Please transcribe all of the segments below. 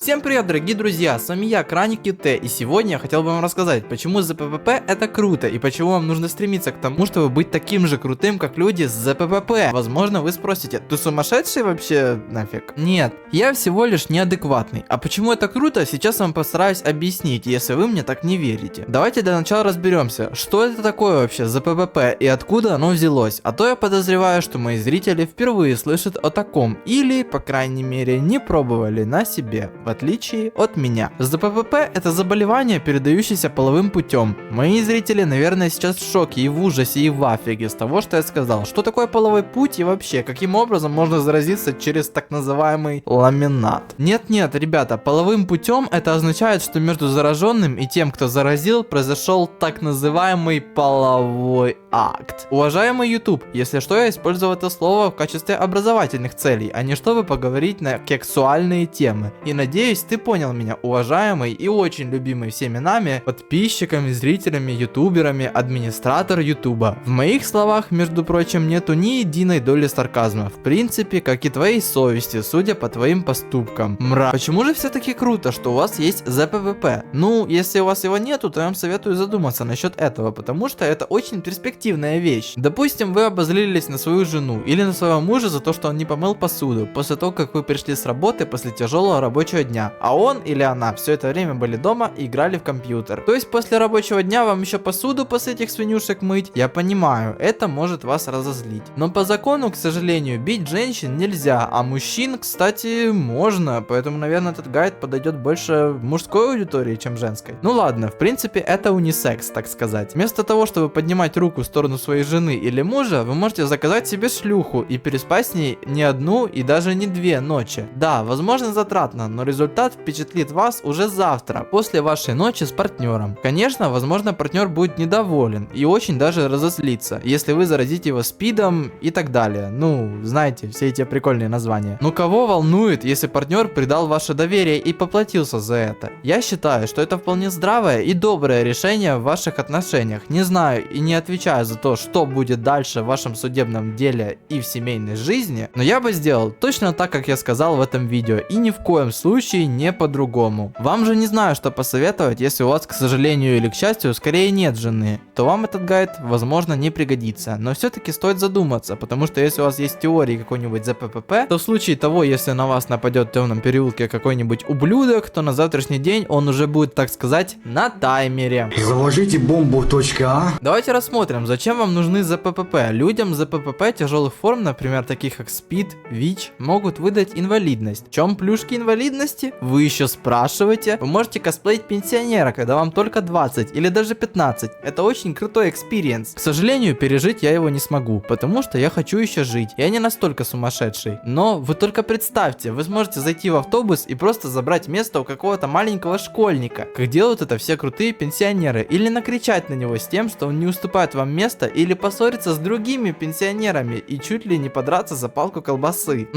Всем привет, дорогие друзья, с вами я, Краник ЮТ, и сегодня я хотел бы вам рассказать, почему ЗППП это круто, и почему вам нужно стремиться к тому, чтобы быть таким же крутым, как люди с ЗППП. Возможно, вы спросите, ты сумасшедший вообще нафиг? Нет, я всего лишь неадекватный. А почему это круто, сейчас вам постараюсь объяснить, если вы мне так не верите. Давайте для начала разберемся, что это такое вообще ЗППП и откуда оно взялось. А то я подозреваю, что мои зрители впервые слышат о таком, или, по крайней мере, не пробовали на себе. В отличие от меня. ЗППП это заболевание, передающееся половым путем. Мои зрители, наверное, сейчас в шоке и в ужасе и в афиге с того, что я сказал. Что такое половой путь и вообще, каким образом можно заразиться через так называемый ламинат? Нет, ребята, половым путем это означает, что между зараженным и тем, кто заразил, произошел так называемый половой акт. Уважаемый YouTube, если что, я использую это слово в качестве образовательных целей, а не чтобы поговорить на сексуальные темы. И надеюсь, ты понял меня, уважаемый и очень любимый всеми нами, подписчиками, зрителями, ютуберами, администратор ютуба. В моих словах, между прочим, нету ни единой доли сарказма. В принципе, как и твоей совести, судя по твоим поступкам. Мра. Почему же все-таки круто, что у вас есть ЗППП? Ну, если у вас его нету, то я вам советую задуматься насчет этого, потому что это очень перспективная вещь. Допустим, вы обозлились на свою жену или на своего мужа за то, что он не помыл посуду, после того, как вы пришли с работы после тяжелого рабочего дня, а он или она все это время были дома и играли в компьютер. То есть после рабочего дня вам еще посуду после этих свинюшек мыть? Я понимаю, это может вас разозлить. Но по закону, к сожалению, бить женщин нельзя, а мужчин, кстати, можно, поэтому, наверное, этот гайд подойдет больше мужской аудитории, чем женской. Ну ладно, в принципе, это унисекс, так сказать. Вместо того, чтобы поднимать руку в сторону своей жены или мужа, вы можете заказать себе шлюху и переспать с ней не одну и даже не две ночи. Да, возможно, затратно, но результат впечатлит вас уже завтра, после вашей ночи с партнером. Конечно, возможно, партнер будет недоволен и очень даже разозлится, если вы заразите его спидом и так далее. Ну, знаете, все эти прикольные названия. Но кого волнует, если партнер предал ваше доверие и поплатился за это? Я считаю, что это вполне здравое и доброе решение в ваших отношениях. Не знаю и не отвечаю за то, что будет дальше в вашем судебном деле и в семейной жизни, но я бы сделал точно так, как я сказал в этом видео, и ни в коем случае не по-другому. Вам же не знаю, что посоветовать, если у вас, к сожалению или к счастью, скорее нет жены, то вам этот гайд, возможно, не пригодится. Но все-таки стоит задуматься, потому что если у вас есть теории какой-нибудь ЗППП, то в случае того, если на вас нападет в темном переулке какой-нибудь ублюдок, то на завтрашний день он уже будет, так сказать, на таймере. Заложите бомбу в точке А. Давайте рассмотрим, зачем вам нужны ЗППП. Людям ЗППП тяжелых форм, например, таких как СПИД, ВИЧ, могут выдать инвалидность. В чем плюшки инвалидности? Вы еще спрашиваете? Вы можете косплеить пенсионера, когда вам только 20 или даже 15. Это очень крутой экспириенс. К сожалению, пережить я его не смогу, потому что я хочу еще жить. Я не настолько сумасшедший. Но вы только представьте, вы сможете зайти в автобус и просто забрать место у какого-то маленького школьника, как делают это все крутые пенсионеры, или накричать на него с тем, что он не уступает вам место, или поссориться с другими пенсионерами и чуть ли не подраться за палку колбасы.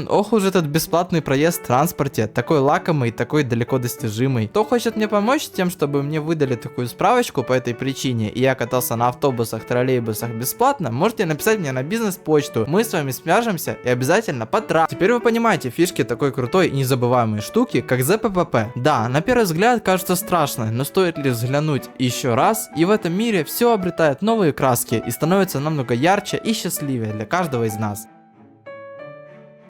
Ох уж этот бесплатный проезд в транспорте, такой лакомый, такой далеко достижимый. Кто хочет мне помочь с тем, чтобы мне выдали такую справочку по этой причине, и я катался на автобусах, троллейбусах бесплатно, можете написать мне на бизнес-почту. Мы с вами свяжемся и обязательно потратим. Теперь вы понимаете фишки такой крутой и незабываемой штуки, как ЗППП. Да, на первый взгляд кажется страшно, но стоит ли взглянуть еще раз, и в этом мире все обретает новые краски и становится намного ярче и счастливее для каждого из нас.